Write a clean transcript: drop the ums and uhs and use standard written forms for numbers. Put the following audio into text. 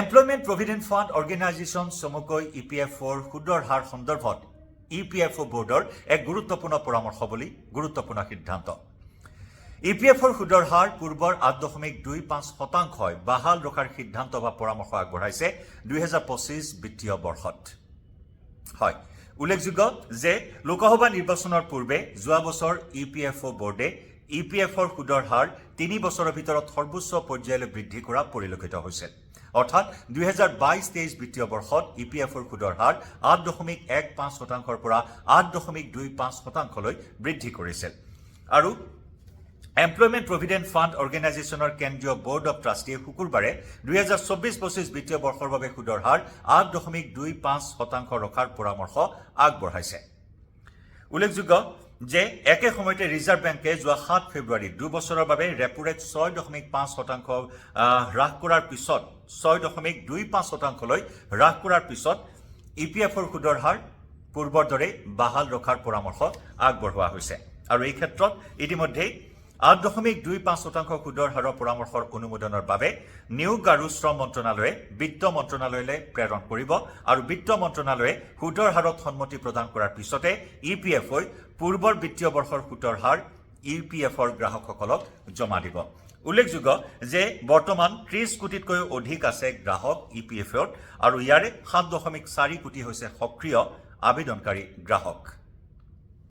Employment provident fund organisation চমুকৈ EPFOৰ সুদৰ হাৰ সন্দৰ্ভত EPFO বোৰ্ডৰ এক গুৰুত্বপূৰ্ণ পৰামৰ্শ বুলি গুৰুত্বপূৰ্ণ সিদ্ধান্ত। EPFOৰ সুদৰ হাৰ পূৰ্বৰ 8.25% বাহাল ৰখাৰ সিদ্ধান্ত বা পৰামৰ্শ আগবঢ়াইছে 2025 বিত্তীয় বৰ্ষত। হয়, উল্লেখযোগ্য যে লোকসভা নিৰ্বাচনৰ পূৰ্বে যোৱা বছৰ EPFO বোৰ্ডে EPFOৰ সুদৰ হাৰ 3 বছৰৰ ভিতৰত সৰ্বোচ্চ পৰ্যায়লৈ বৃদ্ধি কৰা পৰিলক্ষিত হৈছিল। অৰ্থাৎ 2022-23 বিত্তীয় বৰ্ষত EPFOৰ সুদৰ হাৰ 8.15%ৰ পৰা 8.25%লৈ বৃদ্ধি কৰিছিল। আৰু এমপ্লয়মেণ্ট প্ৰভিডেণ্ট ফাণ্ড অৰ্গেনাইজেশ্যনৰ কেন্দ্ৰীয় বৰ্ড অৱ ট্ৰাষ্টিয়ে শুকুৰবাৰে 2024-25 বিত্তীয় বৰ্ষৰ বাবে সুদৰ হাৰ 8.25% ৰখাৰ পৰামৰ্শ আগবঢ়াইছে। উল্লেখযোগ্য যে একে সময়তে ৰিজাৰ্ভ বেংকে যোৱা 7 ফেব্ৰুৱাৰী 2 বছৰৰ বাবে ৰেপো ৰেট 6.5% হ্ৰাস কৰাৰ পিছত 6.25%লৈ হ্ৰাস কৰাৰ পিছত EPFOৰ সুদৰ হাৰ পূৰ্বৰ দৰে বাহাল ৰখাৰ পৰামৰ্শ আগবঢ়োৱা হৈছে। আৰু এই ক্ষেত্ৰত ইতিমধ্যেই 8.25% সুদৰ হাৰৰ পৰামৰ্শৰ অনুমোদনৰ বাবে নিয়োগ আৰু শ্ৰম মন্ত্ৰণালয়ে বিত্ত মন্ত্ৰণালয়লৈ প্ৰেৰণ কৰিব আৰু বিত্ত মন্ত্ৰণালয়ে সুদৰ হাৰত সন্মতি প্ৰদান কৰাৰ পিছতে EPFOই পূৰ্বৰ বিত্তীয় বৰ্ষৰ সুদৰ হাৰ EPFOৰ গ্ৰাহকসকলক জমা দিব। উল্লেখযোগ্য যে বৰ্তমান 30 কোটিতকৈও অধিক আছে গ্ৰাহক EPFOত আৰু ইয়াৰে 7.4 কোটি হৈছে সক্ৰিয় আবেদনকাৰী গ্ৰাহক।